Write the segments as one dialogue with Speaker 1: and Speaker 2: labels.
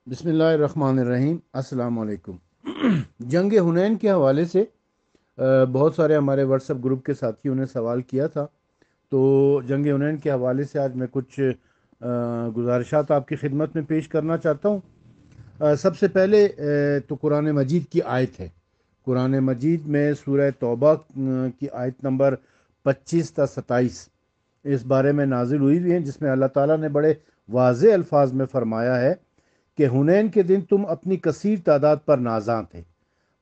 Speaker 1: بسم اللہ الرحمن الرحیم۔ السلام علیکم۔ جنگ حنین کے حوالے سے بہت سارے ہمارے واٹس ایپ گروپ کے ساتھیوں نے سوال کیا تھا، تو جنگ حنین کے حوالے سے آج میں کچھ گزارشات آپ کی خدمت میں پیش کرنا چاہتا ہوں۔ سب سے پہلے تو قرآن مجید کی آیت ہے۔ قرآن مجید میں سورہ توبہ کی آیت نمبر 25 تا 27 اس بارے میں نازل ہوئی ہوئی ہیں، جس میں اللہ تعالیٰ نے بڑے واضح الفاظ میں فرمایا ہے کہ حنین کے دن تم اپنی کثیر تعداد پر نازاں تھے،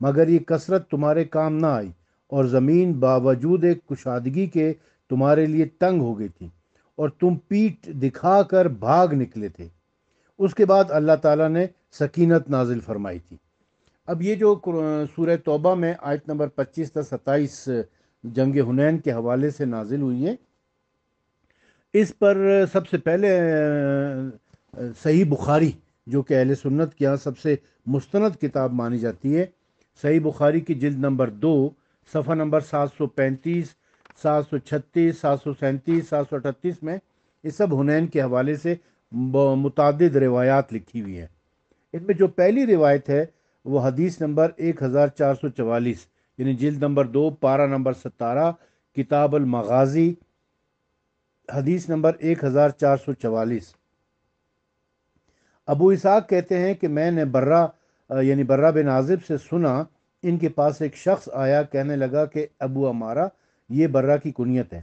Speaker 1: مگر یہ کثرت تمہارے کام نہ آئی، اور زمین باوجود ایک کشادگی کے تمہارے لیے تنگ ہو گئی تھی، اور تم پیٹھ دکھا کر بھاگ نکلے تھے۔ اس کے بعد اللہ تعالیٰ نے سکینت نازل فرمائی تھی۔ اب یہ جو سورہ توبہ میں آیت نمبر 25 تا 27 جنگ حنین کے حوالے سے نازل ہوئی ہیں، اس پر سب سے پہلے صحیح بخاری، جو کہ اہل سنت کے یہاں سب سے مستند کتاب مانی جاتی ہے، صحیح بخاری کی جلد نمبر 2 صفحہ نمبر 735، 736، 737، 738 میں اس سب حنین کے حوالے سے متعدد روایات لکھی ہوئی ہیں۔ ان میں جو پہلی روایت ہے وہ حدیث نمبر 1444، یعنی جلد نمبر 2 پارہ نمبر 17 کتاب المغازی، حدیث نمبر 1444۔ ابو اسحاق کہتے ہیں کہ میں نے یعنی برہ بن عازب سے سنا، ان کے پاس ایک شخص آیا، کہنے لگا کہ ابو عمارہ، یہ برہ کی کنیت ہے،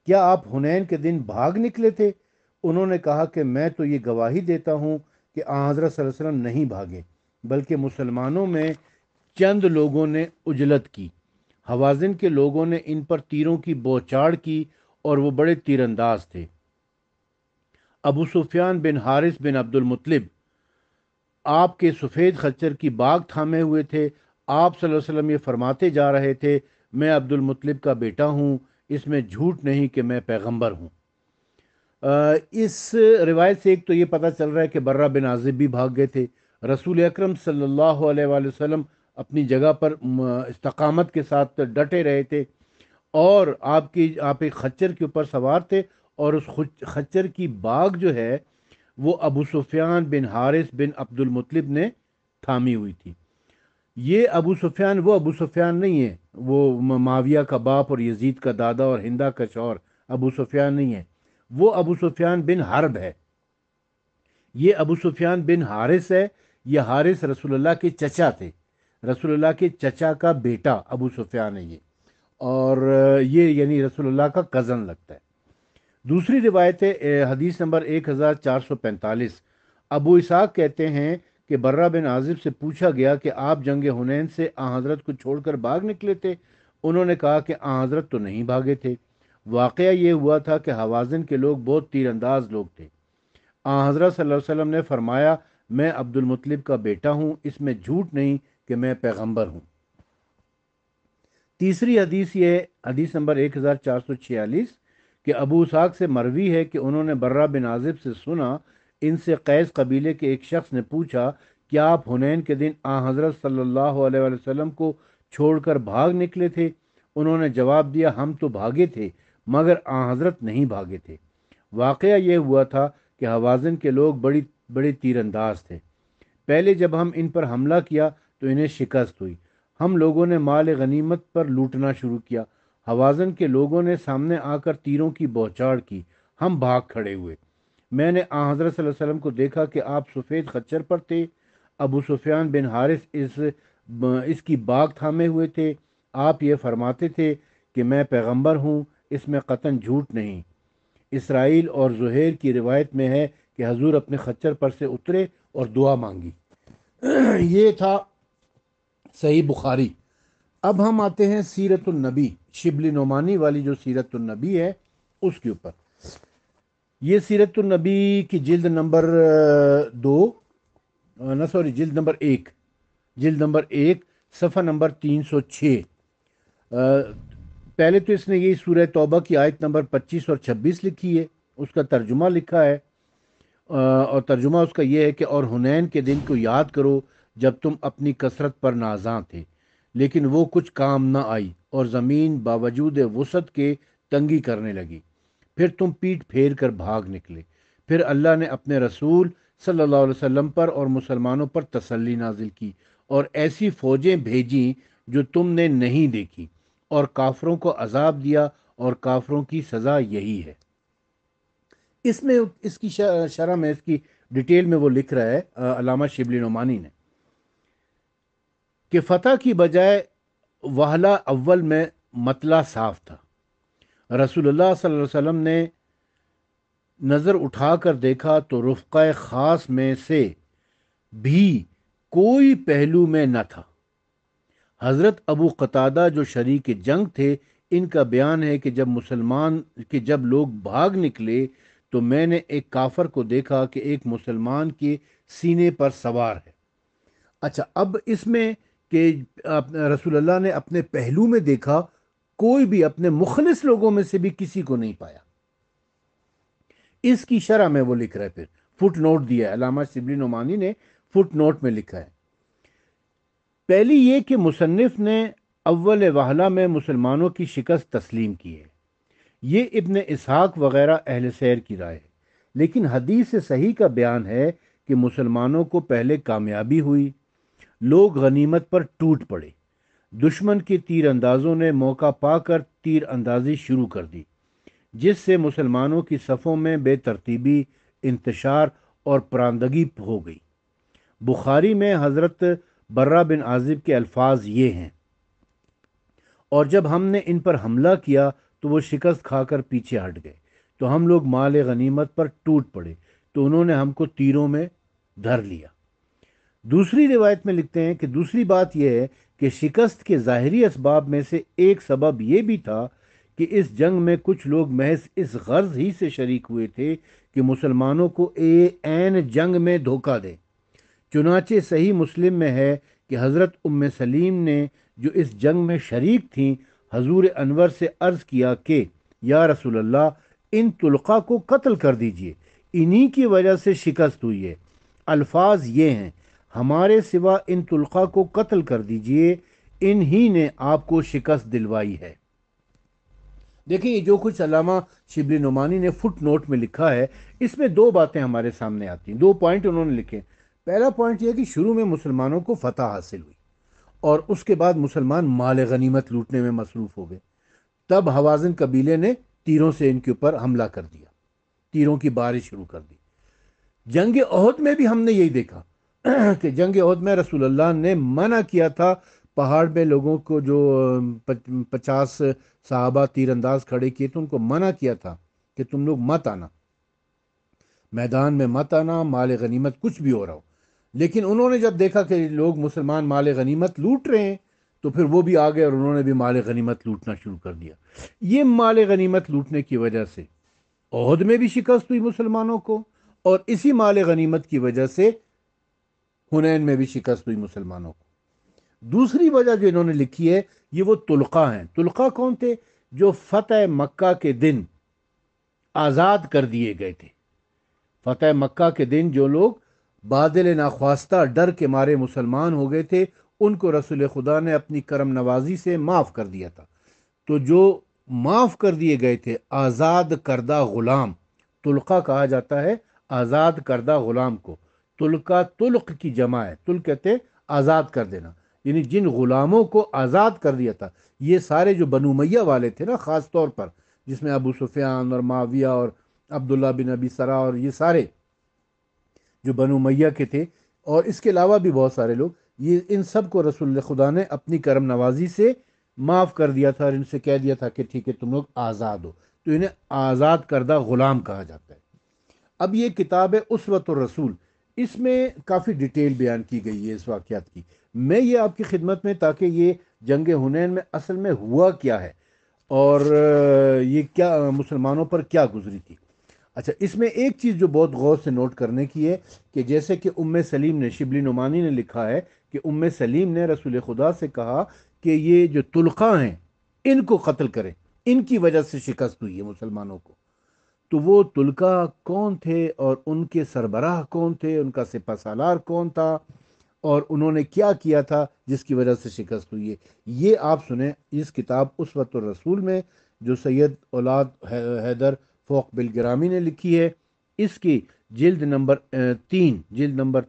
Speaker 1: کیا آپ حنین کے دن بھاگ نکلے تھے؟ انہوں نے کہا کہ میں تو یہ گواہی دیتا ہوں کہ آن حضرت صلی اللہ علیہ وسلم نہیں بھاگے، بلکہ مسلمانوں میں چند لوگوں نے عجلت کی۔ حوازن کے لوگوں نے ان پر تیروں کی بوچھاڑ کی، اور وہ بڑے تیر انداز تھے۔ ابو سفیان بن حارث بن عبد المطلب آپ کے سفید خچر کی باگ تھامے ہوئے تھے۔ آپ صلی اللہ علیہ وسلم یہ فرماتے جا رہے تھے، میں عبد المطلب کا بیٹا ہوں، اس میں جھوٹ نہیں کہ میں پیغمبر ہوں۔ اس روایت سے ایک تو یہ پتہ چل رہا ہے کہ برہ بن عازب بھی بھاگ گئے تھے۔ رسول اکرم صلی اللہ علیہ وآلہ وسلم اپنی جگہ پر استقامت کے ساتھ ڈٹے رہے تھے، اور آپ ایک خچر کے اوپر سوار تھے، اور اس خچر کی باگ جو ہے وہ ابو سفیان بن حارث بن عبد المطلب نے تھامی ہوئی تھی۔ یہ ابو سفیان وہ ابو سفیان نہیں ہے، وہ معاویہ کا باپ اور یزید کا دادا اور ہندا کا شوہر ابو سفیان نہیں ہے، وہ ابو سفیان بن حرب ہے۔ یہ ابو سفیان بن حارث ہے۔ یہ حارث رسول اللہ کے چچا تھے، رسول اللہ کے چچا کا بیٹا ابو سفیان ہے یہ، اور یہ یعنی رسول اللہ کا کزن لگتا ہے۔ دوسری روایت ہے حدیث نمبر 1445۔ ابو اسحاق کہتے ہیں کہ برہ بن عازب سے پوچھا گیا کہ آپ جنگ حنین سے آن حضرت کو چھوڑ کر بھاگ نکلے تھے؟ انہوں نے کہا کہ آن حضرت تو نہیں بھاگے تھے۔ واقعہ یہ ہوا تھا کہ حوازن کے لوگ بہت تیر انداز لوگ تھے۔ آن حضرت صلی اللہ علیہ وسلم نے فرمایا، میں عبد المطلب کا بیٹا ہوں، اس میں جھوٹ نہیں کہ میں پیغمبر ہوں۔ تیسری حدیث یہ ہے، حدیث نمبر 1446، کہ ابو اسحاق سے مروی ہے کہ انہوں نے برہ بن عازب سے سنا، ان سے قیس قبیلے کے ایک شخص نے پوچھا، کیا آپ حنین کے دن آن حضرت صلی اللہ علیہ وآلہ وسلم کو چھوڑ کر بھاگ نکلے تھے؟ انہوں نے جواب دیا، ہم تو بھاگے تھے، مگر آن حضرت نہیں بھاگے تھے۔ واقعہ یہ ہوا تھا کہ حوازن کے لوگ بڑے تیر انداز تھے۔ پہلے جب ہم ان پر حملہ کیا تو انہیں شکست ہوئی، ہم لوگوں نے مال غنیمت پر لوٹنا شروع کیا۔ حوازن کے لوگوں نے سامنے آ کر تیروں کی بوچھاڑ کی، ہم بھاگ کھڑے ہوئے۔ میں نے آن حضرت صلی اللہ علیہ وسلم کو دیکھا کہ آپ سفید خچر پر تھے، ابو سفیان بن حارث اس کی باگ تھامے ہوئے تھے۔ آپ یہ فرماتے تھے کہ میں پیغمبر ہوں، اس میں قطعاً جھوٹ نہیں۔ اسرائیل اور زہیر کی روایت میں ہے کہ حضور اپنے خچر پر سے اترے اور دعا مانگی۔ یہ تھا صحیح بخاری۔ اب ہم آتے ہیں سیرت النبی، شبلی نعمانی والی جو سیرت النبی ہے اس کے اوپر۔ یہ سیرت النبی کی جلد نمبر 2، جلد نمبر 1، صفحہ نمبر 306۔ پہلے تو اس نے یہ سورہ توبہ کی آیت نمبر 25 اور 26 لکھی ہے، اس کا ترجمہ لکھا ہے، اور ترجمہ اس کا یہ ہے کہ اور حنین کے دن کو یاد کرو جب تم اپنی کثرت پر نازاں تھے، لیکن وہ کچھ کام نہ آئی، اور زمین باوجود وسعت کے تنگی کرنے لگی، پھر تم پیٹھ پھیر کر بھاگ نکلے۔ پھر اللہ نے اپنے رسول صلی اللہ علیہ وسلم پر اور مسلمانوں پر تسلی نازل کی اور ایسی فوجیں بھیجیں جو تم نے نہیں دیکھی، اور کافروں کو عذاب دیا اور کافروں کی سزا یہی ہے۔ اس میں اس کی شرح میں، اس کی ڈیٹیل میں وہ لکھ رہا ہے علامہ شبلی نعمانی نے کہ فتح کی بجائے وہلہ اول میں مطلع صاف تھا۔ رسول اللہ صلی اللہ علیہ وسلم نے نظر اٹھا کر دیکھا تو رفقہ خاص میں سے بھی کوئی پہلو میں نہ تھا۔ حضرت ابو قتادہ جو شریک جنگ تھے، ان کا بیان ہے کہ جب لوگ بھاگ نکلے تو میں نے ایک کافر کو دیکھا کہ ایک مسلمان کے سینے پر سوار ہے۔ اچھا، اب اس میں کہ رسول اللہ نے اپنے پہلو میں دیکھا، کوئی بھی اپنے مخلص لوگوں میں سے بھی کسی کو نہیں پایا۔ اس کی شرح میں وہ لکھ رہے، پھر فٹ نوٹ دیا ہے علامہ شبلی نعمانی نے، فٹ نوٹ میں لکھا ہے پہلی یہ کہ مصنف نے اول وہلہ میں مسلمانوں کی شکست تسلیم کی ہے۔ یہ ابن اسحاق وغیرہ اہل سیر کی رائے ہے، لیکن حدیث صحیح کا بیان ہے کہ مسلمانوں کو پہلے کامیابی ہوئی، لوگ غنیمت پر ٹوٹ پڑے، دشمن کے تیر اندازوں نے موقع پا کر تیر اندازی شروع کر دی، جس سے مسلمانوں کی صفوں میں بے ترتیبی، انتشار اور پراندگی ہو گئی۔ بخاری میں حضرت برہ بن عازب کے الفاظ یہ ہیں: اور جب ہم نے ان پر حملہ کیا تو وہ شکست کھا کر پیچھے ہٹ گئے، تو ہم لوگ مال غنیمت پر ٹوٹ پڑے تو انہوں نے ہم کو تیروں میں دھر لیا۔ دوسری روایت میں لکھتے ہیں کہ دوسری بات یہ ہے کہ شکست کے ظاہری اسباب میں سے ایک سبب یہ بھی تھا کہ اس جنگ میں کچھ لوگ محض اس غرض ہی سے شریک ہوئے تھے کہ مسلمانوں کو عین جنگ میں دھوکہ دیں۔ چنانچہ صحیح مسلم میں ہے کہ حضرت ام سلیم نے جو اس جنگ میں شریک تھیں، حضور انور سے عرض کیا کہ یا رسول اللہ، ان طلقاء کو قتل کر دیجئے، انہی کی وجہ سے شکست ہوئی ہے۔ الفاظ یہ ہیں: ہمارے سوا ان طلقاء کو قتل کر دیجئے، انہی نے آپ کو شکست دلوائی ہے۔ دیکھیں، یہ جو کچھ علامہ شبلی نعمانی نے فٹ نوٹ میں لکھا ہے، اس میں دو باتیں ہمارے سامنے آتی ہیں، دو پوائنٹ انہوں نے لکھے۔ پہلا پوائنٹ یہ ہے کہ شروع میں مسلمانوں کو فتح حاصل ہوئی اور اس کے بعد مسلمان مال غنیمت لوٹنے میں مصروف ہو گئے۔ تب حوازن قبیلے نے تیروں سے ان کے اوپر حملہ کر دیا، تیروں کی بارش شروع کر دی۔ جنگ احد میں بھی ہم نے یہی دیکھا کہ جنگ احد میں رسول اللہ نے منع کیا تھا پہاڑ میں لوگوں کو، جو 50 صحابہ تیر انداز کھڑے کیے تو ان کو منع کیا تھا کہ تم لوگ مت آنا، میدان میں مت آنا، مال غنیمت کچھ بھی ہو رہا ہو۔ لیکن انہوں نے جب دیکھا کہ لوگ مسلمان مال غنیمت لوٹ رہے ہیں تو پھر وہ بھی آگئے اور انہوں نے بھی مال غنیمت لوٹنا شروع کر دیا۔ یہ مال غنیمت لوٹنے کی وجہ سے احد میں بھی شکست ہوئی مسلمانوں کو، اور اسی مال غنیمت کی وجہ سے حنین میں بھی شکست ہوئی مسلمانوں کو۔ دوسری وجہ جو انہوں نے لکھی ہے، یہ وہ طلقاء ہیں۔ طلقاء کون تھے؟ جو فتح مکہ کے دن آزاد کر دیے گئے تھے۔ فتح مکہ کے دن جو لوگ بادل ناخواستہ ڈر کے مارے مسلمان ہو گئے تھے، ان کو رسول خدا نے اپنی کرم نوازی سے معاف کر دیا تھا۔ تو جو معاف کر دیے گئے تھے، آزاد کردہ غلام، طلقاء کہا جاتا ہے آزاد کردہ غلام کو۔ طلقاء طلق کی جمع ہے، طلق کہتے ہیں آزاد کر دینا، یعنی جن غلاموں کو آزاد کر دیا تھا۔ یہ سارے جو بنو امیہ والے تھے نا، خاص طور پر جس میں ابو سفیان اور معاویہ اور عبداللہ بن ابی سرا اور یہ سارے جو بنو امیہ کے تھے، اور اس کے علاوہ بھی بہت سارے لوگ، یہ ان سب کو رسول خدا نے اپنی کرم نوازی سے معاف کر دیا تھا اور ان سے کہہ دیا تھا کہ ٹھیک ہے تم لوگ آزاد ہو، تو انہیں آزاد کردہ غلام کہا جاتا ہے۔ اب یہ کتاب ہے اسوۃ الرسول، اس میں کافی ڈیٹیل بیان کی گئی ہے اس واقعات کی۔ میں یہ آپ کی خدمت میں، تاکہ یہ جنگ حنین میں اصل میں ہوا کیا ہے اور یہ کیا مسلمانوں پر کیا گزری تھی۔ اچھا، اس میں ایک چیز جو بہت غور سے نوٹ کرنے کی ہے کہ جیسے کہ ام سلیم نے، شبلی نعمانی نے لکھا ہے کہ ام سلیم نے رسول خدا سے کہا کہ یہ جو طلقاء ہیں ان کو قتل کریں، ان کی وجہ سے شکست ہوئی ہے مسلمانوں کو۔ تو وہ طلقاء کون تھے اور ان کے سربراہ کون تھے، ان کا سپہ سالار کون تھا، اور انہوں نے کیا کیا تھا جس کی وجہ سے شکست ہوئی ہے، یہ آپ سنیں اس کتاب اسوۃ الرسول میں جو سید اولاد حیدر فوق بالگرامی نے لکھی ہے۔ اس کی جلد نمبر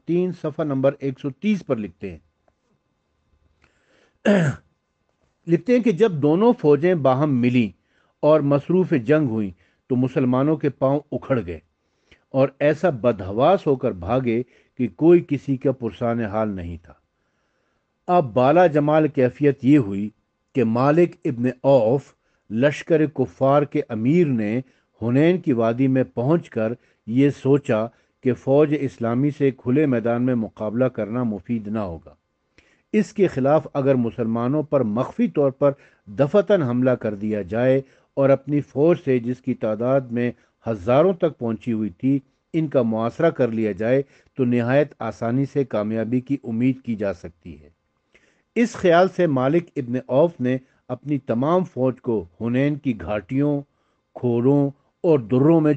Speaker 1: 3 صفحہ نمبر 130 پر لکھتے ہیں کہ جب دونوں فوجیں باہم ملی اور مصروف جنگ ہوئی تو مسلمانوں کے پاؤں اکھڑ گئے اور ایسا بدحواس ہو کر بھاگے کہ کوئی کسی کا پرسان حال نہیں تھا۔ اب بالا جمال کیفیت یہ ہوئی کہ مالک ابن اوف لشکر کفار کے امیر نے حنین کی وادی میں پہنچ کر یہ سوچا کہ فوج اسلامی سے کھلے میدان میں مقابلہ کرنا مفید نہ ہوگا۔ اس کے خلاف اگر مسلمانوں پر مخفی طور پر دفتن حملہ کر دیا جائے اور اپنی فوج سے جس کی تعداد میں ہزاروں تک پہنچی ہوئی تھی ان کا محاصرہ کر لیا جائے تو نہایت آسانی سے کامیابی کی امید کی جا سکتی ہے۔ اس خیال سے مالک ابن اوف نے اپنی تمام فوج کو حنین کی گھاٹیوں، کھوروں اور دروں میں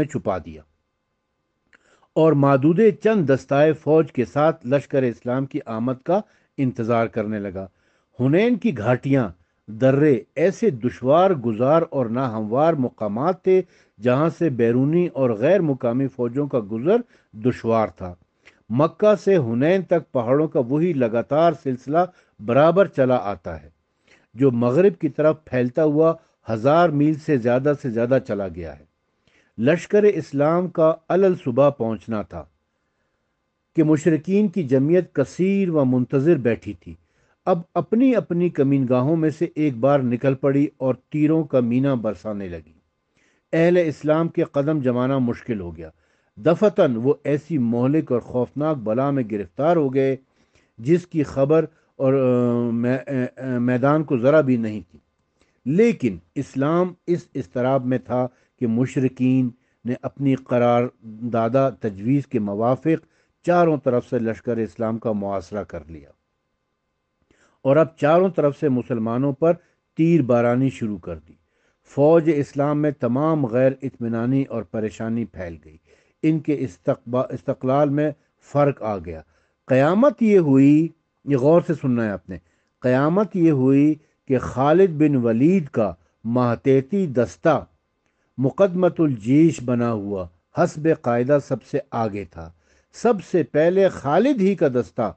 Speaker 1: چھپا دیا اور محدود چند دستائے فوج کے ساتھ لشکر اسلام کی آمد کا انتظار کرنے لگا۔ حنین کی گھاٹیاں، درے ایسے دشوار گزار اور ناہموار مقامات تھے جہاں سے بیرونی اور غیر مقامی فوجوں کا گزر دشوار تھا۔ مکہ سے حنین تک پہاڑوں کا وہی لگاتار سلسلہ برابر چلا آتا ہے جو مغرب کی طرف پھیلتا ہوا 1000 میل سے زیادہ چلا گیا ہے۔ لشکر اسلام کا علل صبح پہنچنا تھا کہ مشرکین کی جمعیت کثیر و منتظر بیٹھی تھی۔ اب اپنی اپنی کمینگاہوں میں سے ایک بار نکل پڑی اور تیروں کا مینا برسانے لگی۔ اہل اسلام کے قدم جمانا مشکل ہو گیا۔ دفتن وہ ایسی مہلک اور خوفناک بلا میں گرفتار ہو گئے جس کی خبر اور میدان کو ذرا بھی نہیں تھی۔ لیکن اسلام اس اضطراب میں تھا کہ مشرکین نے اپنی قرار دادہ تجویز کے موافق چاروں طرف سے لشکر اسلام کا محاصرہ کر لیا اور اب چاروں طرف سے مسلمانوں پر تیر بارانی شروع کر دی۔ فوج اسلام میں تمام غیر اطمینانی اور پریشانی پھیل گئی۔ ان کے استقلال میں فرق آ گیا۔ قیامت یہ ہوئی، یہ غور سے سننا ہے آپ نے، قیامت یہ ہوئی کہ خالد بن ولید کا ماتحتی دستہ مقدمت الجیش بنا ہوا حسب قاعدہ سب سے آگے تھا۔ سب سے پہلے خالد ہی کا دستہ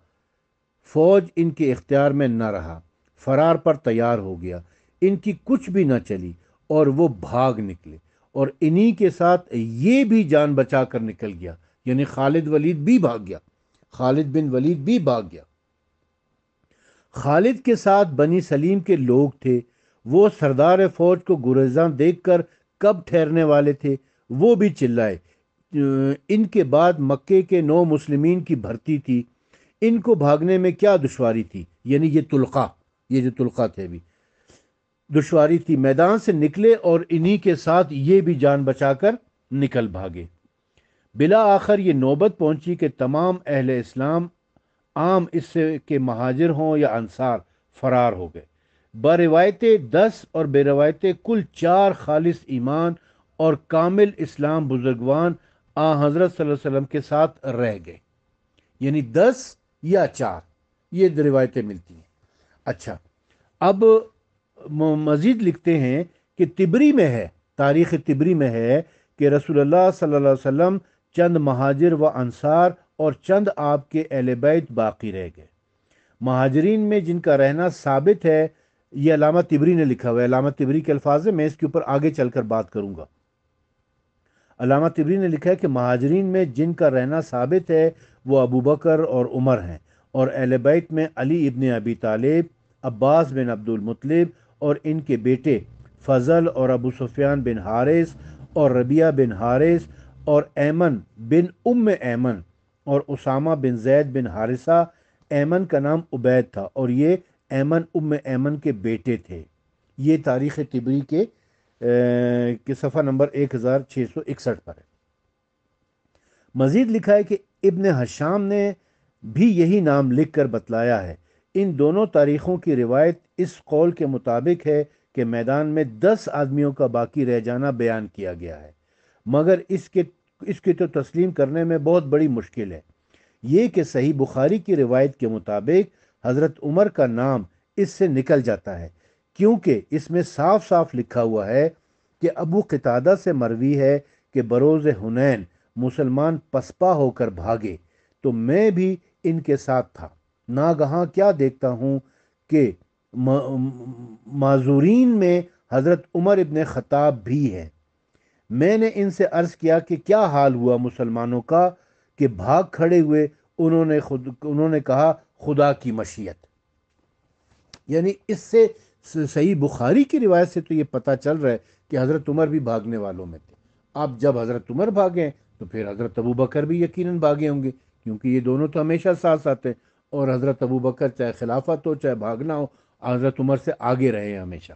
Speaker 1: فوج ان کے اختیار میں نہ رہا، فرار پر تیار ہو گیا۔ ان کی کچھ بھی نہ چلی اور وہ بھاگ نکلے اور انہی کے ساتھ یہ بھی جان بچا کر نکل گیا، یعنی خالد بن ولید بھی بھاگ گیا۔ خالد کے ساتھ بنی سلیم کے لوگ تھے، وہ سردار فوج کو گریزاں دیکھ کر کب ٹھہرنے والے تھے، وہ بھی چلائے۔ ان کے بعد مکے کے 9 مسلمین کی بھرتی تھی۔ ان کو بھاگنے میں کیا دشواری تھی، یعنی یہ جو طلقہ تھے بھی دشواری تھی۔ میدان سے نکلے اور انہی کے ساتھ یہ بھی جان بچا کر نکل بھاگے۔ بلا آخر یہ نوبت پہنچی کہ تمام اہل اسلام، عام اس سے کہ مہاجر ہوں یا انصار، فرار ہو گئے۔ بروایت 10 اور بے روایت کل 4 خالص ایمان اور کامل اسلام بزرگوان حضرت صلی اللہ علیہ وسلم کے ساتھ رہ گئے، یعنی 10 یا 4 یہ روایتیں ملتی ہیں۔ اچھا، اب مزید لکھتے ہیں کہ تبری میں ہے، تاریخ تبری میں ہے کہ رسول اللہ صلی اللہ علیہ وسلم، چند مہاجر و انصار اور چند آپ کے اہل بیت باقی رہ گئے۔ مہاجرین میں جن کا رہنا ثابت ہے، یہ علامہ تبری نے لکھا ہوا ہے، علامہ تبری کے الفاظ ہیں، میں اس کے اوپر آگے چل کر بات کروں گا۔ علامہ تبری نے لکھا ہے کہ مہاجرین میں جن کا رہنا ثابت ہے وہ ابو بکر اور عمر ہیں، اور اہل بیت میں علی ابن ابی طالب، عباس بن عبد المطلب اور ان کے بیٹے فضل اور ابو سفیان بن حارث اور ربیعہ بن حارث اور ایمن بن ایمن اور اسامہ بن زید بن حارثہ۔ ایمن کا نام عبید تھا اور یہ ایمن ایمن کے بیٹے تھے۔ یہ تاریخ تبری کے صفحہ نمبر 1661 پر ہے۔ مزید لکھا ہے کہ ابن حشام نے بھی یہی نام لکھ کر بتلایا ہے۔ ان دونوں تاریخوں کی روایت اس قول کے مطابق ہے کہ میدان میں 10 آدمیوں کا باقی رہ جانا بیان کیا گیا ہے، مگر اس کے تو تسلیم کرنے میں بہت بڑی مشکل ہے۔ یہ کہ صحیح بخاری کی روایت کے مطابق حضرت عمر کا نام اس سے نکل جاتا ہے، کیونکہ اس میں صاف صاف لکھا ہوا ہے کہ ابو قتادہ سے مروی ہے کہ بروز حنین مسلمان پسپا ہو کر بھاگے تو میں بھی ان کے ساتھ تھا۔ ناگہاں کیا دیکھتا ہوں کہ معذورین میں حضرت عمر ابن خطاب بھی ہے۔ میں نے ان سے عرض کیا کہ کیا حال ہوا مسلمانوں کا، کہ بھاگ کھڑے ہوئے۔ انہوں نے کہا خدا کی مشیت۔ یعنی اس سے صحیح بخاری کی روایت سے تو یہ پتہ چل رہا ہے کہ حضرت عمر بھی بھاگنے والوں میں تھے۔ اب جب حضرت عمر بھاگے تو پھر حضرت ابو بکر بھی یقیناً بھاگے ہوں گے، کیونکہ یہ دونوں تو ہمیشہ ساتھ ساتھ ہیں، اور حضرت ابو بکر چاہے خلافت ہو چاہے بھاگنا ہو، حضرت عمر سے آگے رہے ہیں ہمیشہ۔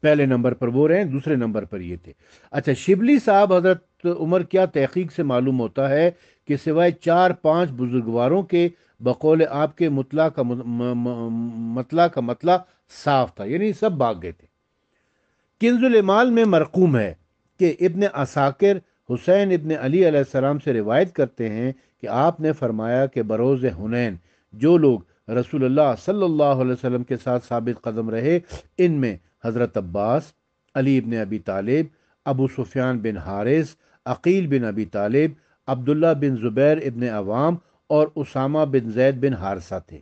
Speaker 1: پہلے نمبر پر وہ رہے، دوسرے نمبر پر یہ تھے۔ اچھا، شبلی صاحب، حضرت عمر کیا تحقیق سے معلوم ہوتا ہے کہ سوائے 4-5 بزرگواروں کے بقول آپ کے مطلع کا مطلع صاف تھا، یعنی سب بھاگ گئے تھے۔ کنز الامال میں مرقوم ہے کہ ابن عساکر حسین ابن علی علیہ السلام سے روایت کرتے ہیں کہ آپ نے فرمایا کہ بروز حنین جو لوگ رسول اللہ صلی اللہ علیہ وسلم کے ساتھ ثابت قدم رہے، ان میں حضرت عباس، علی ابن ابی طالب، ابو سفیان بن حارث، عقیل بن ابی طالب، عبداللہ بن زبیر ابن عوام اور اسامہ بن زید بن حارثہ تھے۔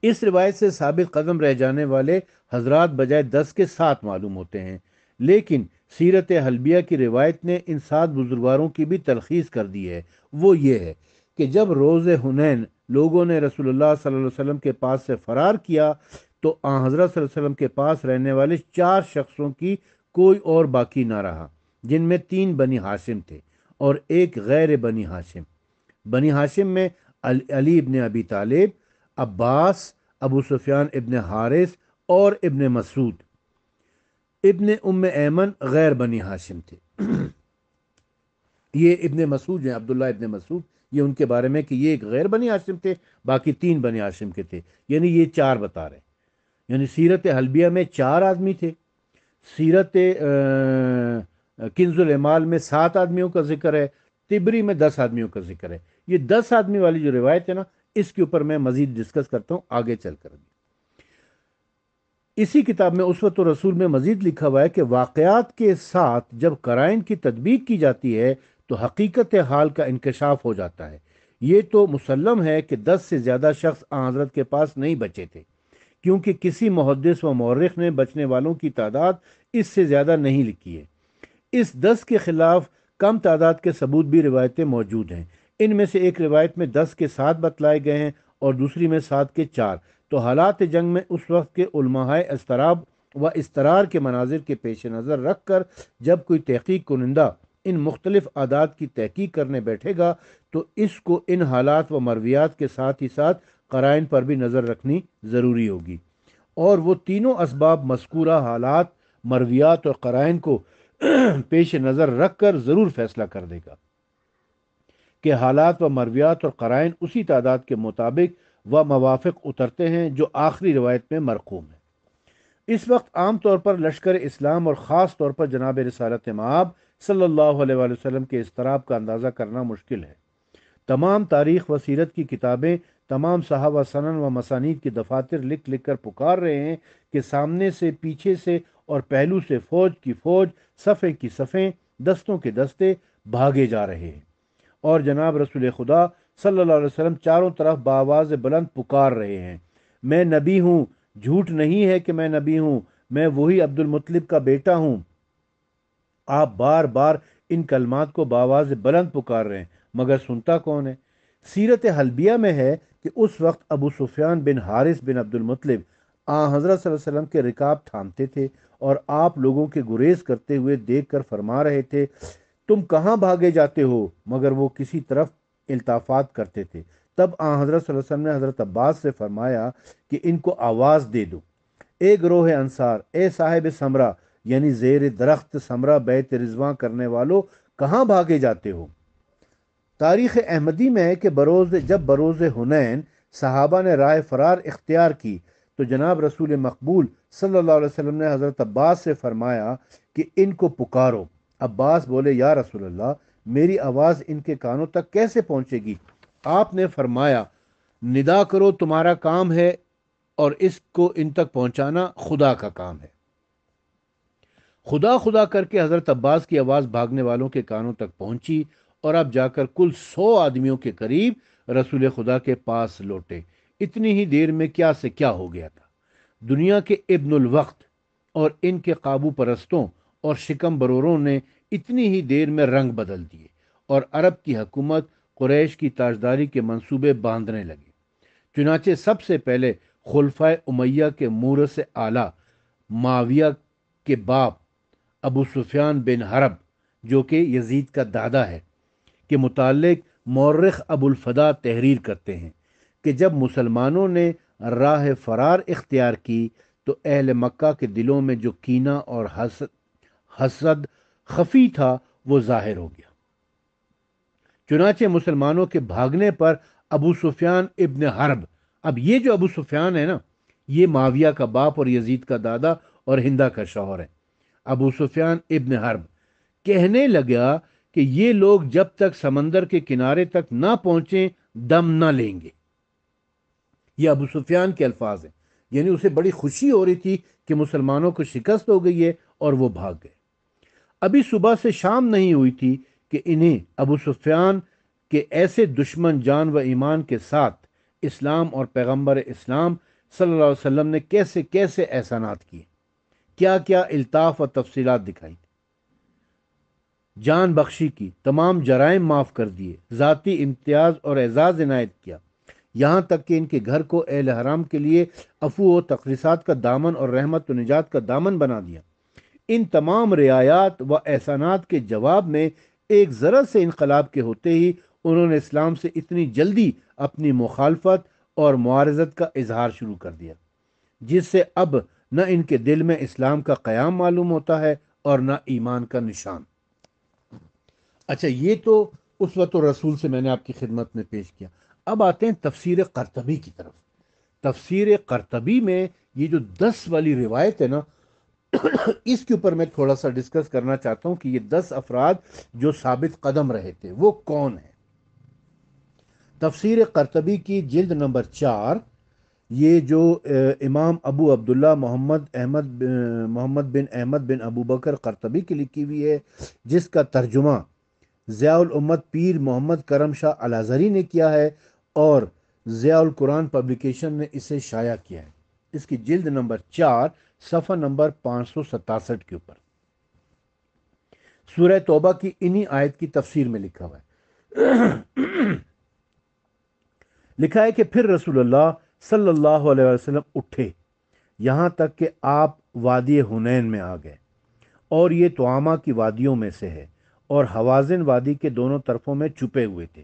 Speaker 1: اس روایت سے ثابت قدم رہ جانے والے حضرات بجائے 10 کے 7 معلوم ہوتے ہیں، لیکن سیرت حلبیہ کی روایت نے ان 7 بزرگواروں کی بھی تلخیص کر دی ہے۔ وہ یہ ہے کہ جب روز حنین لوگوں نے رسول اللہ صلی اللہ علیہ وسلم کے پاس سے فرار کیا تو آن حضرت صلی اللہ علیہ وسلم کے پاس رہنے والے 4 شخصوں کی کوئی اور باقی نہ رہا، جن میں 3 بنی ہاشم تھے اور ایک غیر بنی ہاشم۔ بنی ہاشم میں علی ابن ابی طالب، عباس، ابو سفیان ابن حارث اور ابن مسعود۔ ابن ام ایمن غیر بنی ہاشم تھے۔ یہ ابن مسعود ہیں، عبداللہ ابن مسعود، یہ ان کے بارے میں کہ یہ ایک غیر بنی ہاشم تھے، باقی 3 بنی ہاشم کے تھے، یعنی یہ 4 بتا رہے ہیں۔ یعنی سیرت حلبیہ میں 4 آدمی تھے، سیرت کنز الامال میں 7 آدمیوں کا ذکر ہے، طبری میں 10 آدمیوں کا ذکر ہے۔ یہ 10 آدمی والی جو روایت ہے نا، اس کے اوپر میں مزید ڈسکس کرتا ہوں آگے چل کر۔ اسی کتاب میں اسوۃ الرسول میں مزید لکھا ہوا ہے کہ واقعات کے ساتھ جب قرائن کی تطبیق کی جاتی ہے تو حقیقت حال کا انکشاف ہو جاتا ہے۔ یہ تو مسلم ہے کہ 10 سے زیادہ شخص آن حضرت کے پاس نہیں بچے تھے، کیونکہ کسی محدث و مورخ نے بچنے والوں کی تعداد اس سے زیادہ نہیں لکھی ہے۔ اس 10 کے خلاف کم تعداد کے ثبوت بھی روایتیں موجود ہیں۔ ان میں سے ایک روایت میں 10 کے 7 بتلائے گئے ہیں اور دوسری میں 7 کے 4۔ تو حالات جنگ میں اس وقت کے علماء اضطراب و اضطرار کے مناظر کے پیش نظر رکھ کر جب کوئی تحقیق کنندہ ان مختلف اعداد کی تحقیق کرنے بیٹھے گا تو اس کو ان حالات و مرویات کے ساتھ ہی ساتھ قرائن پر بھی نظر رکھنی ضروری ہوگی، اور وہ تینوں اسباب مذکورہ حالات، مرویات اور قرائن کو پیش نظر رکھ کر ضرور فیصلہ کر دے گا کہ حالات و مرویات اور قرائن اسی تعداد کے مطابق و موافق اترتے ہیں جو آخری روایت میں مرقوم ہے۔ اس وقت عام طور پر لشکر اسلام اور خاص طور پر جناب رسالت مآب صلی اللہ علیہ وآلہ وسلم کے اضطراب کا اندازہ کرنا مشکل ہے۔ تمام تاریخ و سیرت کی کتابیں تمام صحابہ سنن و مسانید کی دفاتر لکھ لکھ کر پکار رہے ہیں کہ سامنے سے، پیچھے سے اور پہلو سے فوج کی فوج، صفیں کی صفیں، دستوں کے دستے بھاگے جا رہے ہیں، اور جناب رسول خدا صلی اللہ علیہ وسلم چاروں طرف بآواز بلند پکار رہے ہیں، میں نبی ہوں، جھوٹ نہیں ہے کہ میں نبی ہوں، میں وہی عبد المطلب کا بیٹا ہوں۔ آپ بار بار ان کلمات کو بآواز بلند پکار رہے ہیں، مگر سنتا کون ہے؟ سیرت حلبیہ میں ہے کہ اس وقت ابو سفیان بن حارث بن عبد المطلب حضرت صلی اللہ علیہ وسلم کے رکاب تھامتے تھے اور آپ لوگوں کے گریز کرتے ہوئے دیکھ کر فرما رہے تھے، تم کہاں بھاگے جاتے ہو؟ مگر وہ کسی طرف التفات کرتے تھے۔ تب حضرت صلی اللہ علیہ وسلم نے حضرت عباس سے فرمایا کہ ان کو آواز دے دو، اے گروہ انصار، اے صاحب سمرہ، یعنی زیر درخت سمرہ بیت رضوان کرنے والو، کہاں بھاگے جاتے ہو؟ تاریخ احمدی میں ہے کہ جب بروز حنین صحابہ نے راہ فرار اختیار کی تو جناب رسول مقبول صلی اللہ علیہ وسلم نے حضرت عباس سے فرمایا کہ ان کو پکارو۔ عباس بولے، یا رسول اللہ، میری آواز ان کے کانوں تک کیسے پہنچے گی؟ آپ نے فرمایا، ندا کرو، تمہارا کام ہے، اور اس کو ان تک پہنچانا خدا کا کام ہے۔ خدا خدا کر کے حضرت عباس کی آواز بھاگنے والوں کے کانوں تک پہنچی اور اب جا کر کل 100 آدمیوں کے قریب رسول خدا کے پاس لوٹے۔ اتنی ہی دیر میں کیا سے کیا ہو گیا تھا۔ دنیا کے ابن الوقت اور ان کے قابو پرستوں اور شکم بروروں نے اتنی ہی دیر میں رنگ بدل دیے اور عرب کی حکومت قریش کی تاجداری کے منصوبے باندھنے لگی۔ چنانچہ سب سے پہلے خلفائے امیہ کے مورث اعلیٰ معاویہ کے باپ ابو سفیان بن حرب، جو کہ یزید کا دادا ہے، کے متعلق مورخ ابو الفدا تحریر کرتے ہیں کہ جب مسلمانوں نے راہ فرار اختیار کی تو اہل مکہ کے دلوں میں جو کینہ اور حسد خفی تھا وہ ظاہر ہو گیا۔ چنانچہ مسلمانوں کے بھاگنے پر ابو سفیان ابن حرب، اب یہ جو ابو سفیان ہے نا، یہ معاویہ کا باپ اور یزید کا دادا اور ہندہ کا شوہر ہے، ابو سفیان ابن حرب کہنے لگا کہ یہ لوگ جب تک سمندر کے کنارے تک نہ پہنچیں دم نہ لیں گے۔ یہ ابو سفیان کے الفاظ ہیں، یعنی اسے بڑی خوشی ہو رہی تھی کہ مسلمانوں کو شکست ہو گئی ہے اور وہ بھاگ گئے۔ ابھی صبح سے شام نہیں ہوئی تھی کہ انہیں ابو سفیان کے ایسے دشمن جان و ایمان کے ساتھ اسلام اور پیغمبر اسلام صلی اللہ علیہ وسلم نے کیسے کیسے احسانات کیے، کیا کیا الطاف و تفصیلات دکھائی، جان بخشی کی، تمام جرائم معاف کر دیے، ذاتی امتیاز اور اعزاز عنایت کیا، یہاں تک کہ ان کے گھر کو اہل حرام کے لیے عفو و تقریصات کا دامن اور رحمت و نجات کا دامن بنا دیا۔ ان تمام رعایات و احسانات کے جواب میں ایک ذرا سے انقلاب کے ہوتے ہی انہوں نے اسلام سے اتنی جلدی اپنی مخالفت اور معارضت کا اظہار شروع کر دیا، جس سے اب نہ ان کے دل میں اسلام کا قیام معلوم ہوتا ہے اور نہ ایمان کا نشان۔ اچھا، یہ تو اسوۃ الرسول سے میں نے آپ کی خدمت میں پیش کیا۔ اب آتے ہیں تفسیر قرطبی کی طرف۔ تفسیر قرطبی میں یہ جو 10 والی روایت ہے نا، اس کے اوپر میں تھوڑا سا ڈسکس کرنا چاہتا ہوں کہ یہ 10 افراد جو ثابت قدم رہے تھے وہ کون ہیں۔ تفسیر قرطبی کی جلد نمبر 4، یہ جو امام ابو عبداللہ محمد بن احمد بن ابو بکر قرطبی کی لکھی ہوئی ہے، جس کا ترجمہ ضیاء الامت پیر محمد کرم شاہ الازہری نے کیا ہے اور ضیاء القرآن پبلیکیشن نے اسے شائع کیا ہے۔ اس کی جلد نمبر 4 صفحہ نمبر 567 کے اوپر سورہ توبہ کی انہی آیت کی تفسیر میں لکھا ہوا ہے۔ لکھا ہے کہ پھر رسول اللہ صلی اللہ علیہ وسلم اٹھے یہاں تک کہ آپ وادی حنین میں آ گئے، اور یہ توامہ کی وادیوں میں سے ہے اور حوازن وادی کے دونوں طرفوں میں چھپے ہوئے تھے،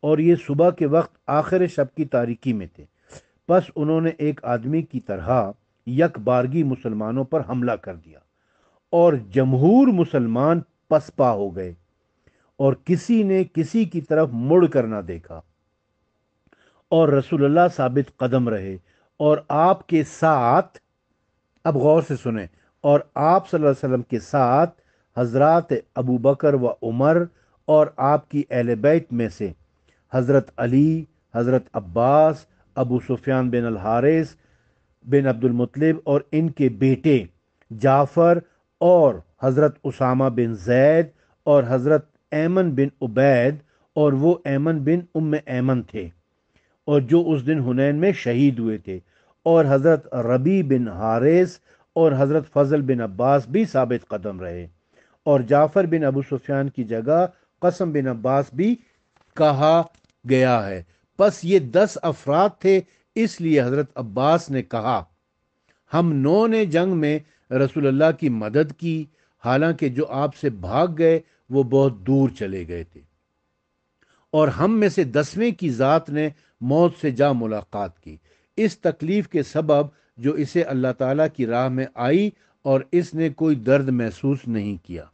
Speaker 1: اور یہ صبح کے وقت آخر شب کی تاریکی میں تھے۔ پس انہوں نے ایک آدمی کی طرح یک بارگی مسلمانوں پر حملہ کر دیا، اور جمہور مسلمان پسپا ہو گئے اور کسی نے کسی کی طرف مڑ کر نہ دیکھا، اور رسول اللہ ثابت قدم رہے، اور آپ کے ساتھ، اب غور سے سنیں، اور آپ صلی اللہ علیہ وسلم کے ساتھ حضرات ابو بکر و عمر اور آپ کی اہل بیت میں سے حضرت علی، حضرت عباس، ابو سفیان بن الحارث بن عبد المطلب اور ان کے بیٹے جعفر، اور حضرت اسامہ بن زید اور حضرت ایمن بن عبید، اور وہ ایمن بن ایمن تھے اور جو اس دن حنین میں شہید ہوئے تھے، اور حضرت ربی بن حارث اور حضرت فضل بن عباس بھی ثابت قدم رہے، اور جعفر بن ابو سفیان کی جگہ قسم بن عباس بھی کہا گیا ہے۔ پس یہ 10 افراد تھے، اس لیے حضرت عباس نے کہا ہم 9 نے جنگ میں رسول اللہ کی مدد کی، حالانکہ جو آپ سے بھاگ گئے وہ بہت دور چلے گئے تھے، اور ہم میں سے 10ویں کی ذات نے موت سے جا ملاقات کی، اس تکلیف کے سبب جو اسے اللہ تعالیٰ کی راہ میں آئی، اور اس نے کوئی درد محسوس نہیں کیا۔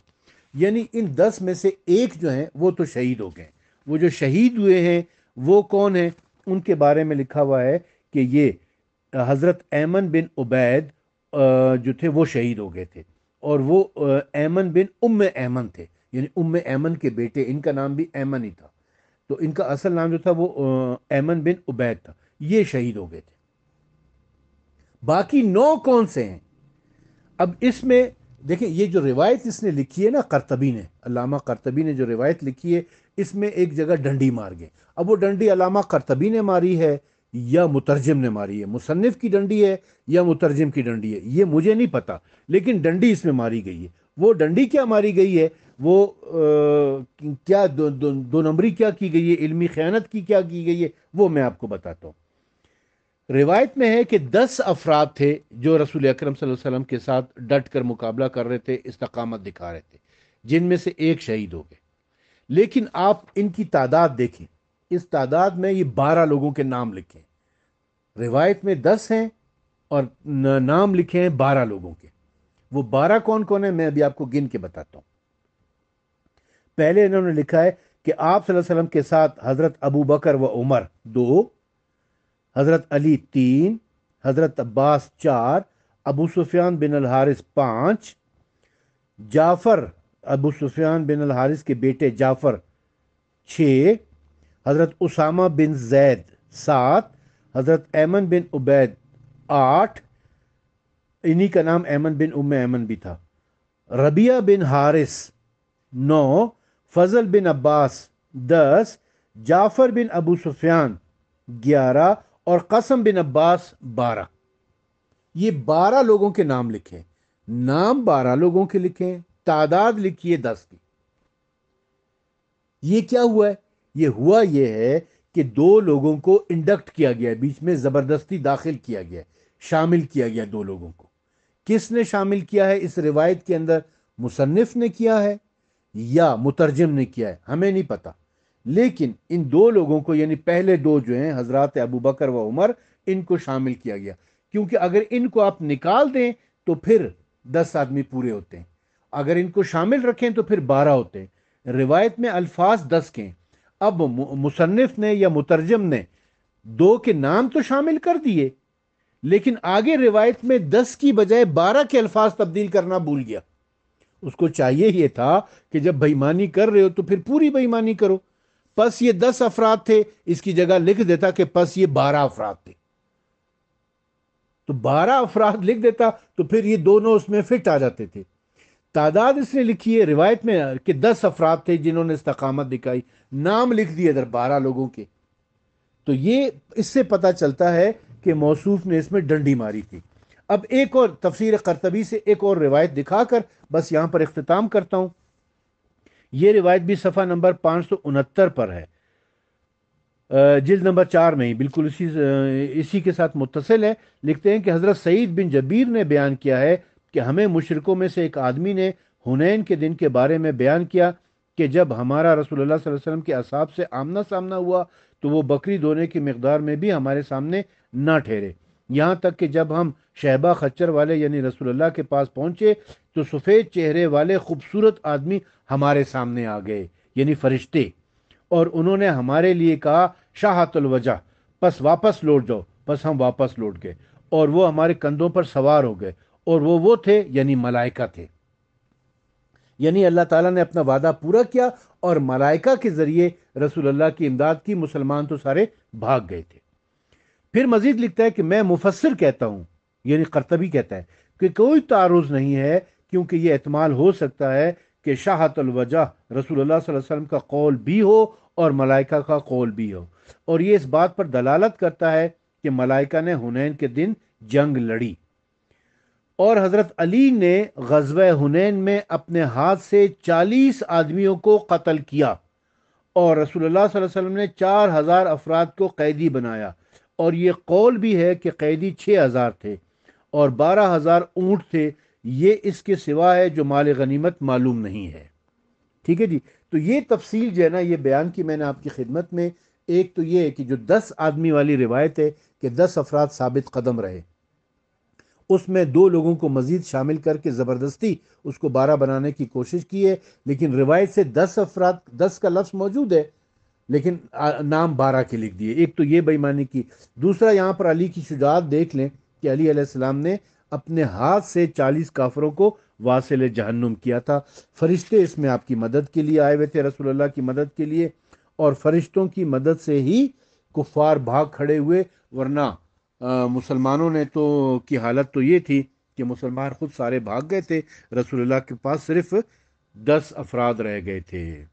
Speaker 1: یعنی ان 10 میں سے ایک جو ہیں وہ تو شہید ہو گئے۔ وہ جو شہید ہوئے ہیں وہ کون ہیں؟ ان کے بارے میں لکھا ہوا ہے کہ یہ حضرت ایمن بن عبید جو تھے وہ شہید ہو گئے تھے، اور وہ ایمن بن ایمن تھے، یعنی ایمن کے بیٹے، ان کا نام بھی ایمن ہی تھا، تو ان کا اصل نام جو تھا وہ ایمن بن عبید تھا، یہ شہید ہو گئے تھے۔ باقی 9 کون سے ہیں؟ اب اس میں دیکھیں یہ جو روایت اس نے لکھی ہے نا قرطبی نے، علامہ قرطبی نے جو روایت لکھی ہے اس میں ایک جگہ ڈنڈی مار گئے. اب وہ ڈنڈی علامہ قرطبی نے ماری ہے یا مترجم نے ماری ہے، مصنف کی ڈنڈی ہے یا مترجم کی ڈنڈی ہے یہ مجھے نہیں پتا، لیکن ڈنڈی اس میں ماری گئی ہے. وہ ڈنڈی کیا ماری گئی ہے، وہ کیا دو نمبری کیا کی گئی ہے، علمی خیانت کیا کی گئی ہے، وہ میں آپ کو بتاتا ہوں. روایت میں ہے کہ 10 افراد تھے جو رسول اکرم صلی اللہ علیہ وسلم کے ساتھ ڈٹ کر مقابلہ کر رہے تھے، استقامت دکھا رہے تھے، جن میں سے ایک شہید ہو گئے. لیکن آپ ان کی تعداد دیکھیں، اس تعداد میں یہ 12 لوگوں کے نام لکھے ہیں. روایت میں 10 ہیں اور نام لکھے ہیں 12 لوگوں کے. وہ 12 کون کون ہیں میں ابھی آپ کو گن کے بتاتا ہوں. پہلے انہوں نے لکھا ہے کہ آپ صلی اللہ علیہ وسلم کے ساتھ حضرت ابو بکر و عمر 2، حضرت علی 3، حضرت عباس 4، ابو سفیان بن الحارث 5، جعفر ابو سفیان بن الحارث کے بیٹے جعفر 6، حضرت اسامہ بن زید 7، حضرت ایمن بن عبید 8، انہی کا نام ایمن بن ایمن بھی تھا، ربیہ بن حارث 9، فضل بن عباس 10، جعفر بن ابو سفیان 11 اور قسم بن عباس 12. یہ 12 لوگوں کے نام لکھے، نام 12 لوگوں کے لکھے، تعداد لکھی ہے 10 کی. یہ کیا ہوا ہے؟ یہ ہوا یہ ہے کہ 2 لوگوں کو انڈکٹ کیا گیا ہے، بیچ میں زبردستی داخل کیا گیا ہے، شامل کیا گیا 2 لوگوں کو. کس نے شامل کیا ہے اس روایت کے اندر؟ مصنف نے کیا ہے یا مترجم نے کیا ہے ہمیں نہیں پتا، لیکن ان 2 لوگوں کو یعنی پہلے 2 جو ہیں حضرات ابو بکر و عمر، ان کو شامل کیا گیا. کیونکہ اگر ان کو آپ نکال دیں تو پھر 10 آدمی پورے ہوتے ہیں، اگر ان کو شامل رکھیں تو پھر 12 ہوتے ہیں. روایت میں الفاظ 10 کے ہیں. اب مصنف نے یا مترجم نے 2 کے نام تو شامل کر دیے، لیکن آگے روایت میں 10 کی بجائے 12 کے الفاظ تبدیل کرنا بھول گیا. اس کو چاہیے یہ تھا کہ جب بےایمانی کر رہے ہو تو پھر پوری بےایمانی کرو. پس یہ 10 افراد تھے، اس کی جگہ لکھ دیتا کہ پس یہ 12 افراد تھے، تو 12 افراد لکھ دیتا تو پھر یہ دونوں اس میں فٹ آ جاتے تھے. تعداد اس نے لکھی ہے روایت میں کہ 10 افراد تھے جنہوں نے استقامت دکھائی، نام لکھ دیے ادھر 12 لوگوں کے. تو یہ اس سے پتا چلتا ہے کہ موصوف نے اس میں ڈنڈی ماری تھی. اب ایک اور تفسیر قرطبی سے ایک اور روایت دکھا کر بس یہاں پر اختتام کرتا ہوں. یہ روایت بھی صفحہ نمبر 569 پر ہے، جلد نمبر 4 میں ہی، بالکل اسی کے ساتھ متصل ہے. لکھتے ہیں کہ حضرت سعید بن جبیر نے بیان کیا ہے کہ ہمیں مشرکوں میں سے ایک آدمی نے حنین کے دن کے بارے میں بیان کیا کہ جب ہمارا رسول اللہ صلی اللہ علیہ وسلم کے اصحاب سے آمنا سامنا ہوا تو وہ بکری دھونے کی مقدار میں بھی ہمارے سامنے نہ ٹھہرے، یہاں تک کہ جب ہم شہبہ خچر والے یعنی رسول اللہ کے پاس پہنچے تو سفید چہرے والے خوبصورت آدمی ہمارے سامنے آ گئے، یعنی فرشتے، اور انہوں نے ہمارے لیے کہا شاہت الوجہ، پس واپس لوٹ جاؤ. پس ہم واپس لوٹ گئے اور وہ ہمارے کندھوں پر سوار ہو گئے، اور وہ تھے یعنی ملائکہ تھے. یعنی اللہ تعالیٰ نے اپنا وعدہ پورا کیا اور ملائکہ کے ذریعے رسول اللہ کی امداد کی، مسلمان تو سارے بھاگ گئے تھے. پھر مزید لکھتا ہے کہ میں مفسر کہتا ہوں، یعنی قرطبی کہتا ہے کہ کوئی تعارض نہیں ہے، کیونکہ یہ احتمال ہو سکتا ہے کہ شاہت الوجہ رسول اللہ صلی اللہ علیہ وسلم کا قول بھی ہو اور ملائکہ کا قول بھی ہو، اور یہ اس بات پر دلالت کرتا ہے کہ ملائکہ نے حنین کے دن جنگ لڑی. اور حضرت علی نے غزوہ حنین میں اپنے ہاتھ سے 40 آدمیوں کو قتل کیا، اور رسول اللہ صلی اللہ علیہ وسلم نے 4000 افراد کو قیدی بنایا، اور یہ قول بھی ہے کہ قیدی 6000 تھے اور 12000 اونٹ تھے. یہ اس کے سوا ہے جو مال غنیمت معلوم نہیں ہے. ٹھیک ہے جی. تو یہ تفصیل جو ہے نا یہ بیان کی میں نے آپ کی خدمت میں. ایک تو یہ ہے کہ جو 10 آدمی والی روایت ہے کہ 10 افراد ثابت قدم رہے، اس میں 2 لوگوں کو مزید شامل کر کے زبردستی اس کو 12 بنانے کی کوشش کی ہے، لیکن روایت سے 10 افراد 10 کا لفظ موجود ہے لیکن نام 12 کے لکھ دیے. ایک تو یہ بے ایمانی کی. دوسرا یہاں پر علی کی شجاعت دیکھ لیں کہ علی علیہ السلام نے اپنے ہاتھ سے 40 کافروں کو واصل جہنم کیا تھا. فرشتے اس میں آپ کی مدد کے لیے آئے ہوئے تھے، رسول اللہ کی مدد کے لیے، اور فرشتوں کی مدد سے ہی کفار بھاگ کھڑے ہوئے، ورنہ مسلمانوں نے تو کی حالت تو یہ تھی کہ مسلمان خود سارے بھاگ گئے تھے، رسول اللہ کے پاس صرف 10 افراد رہ گئے تھے۔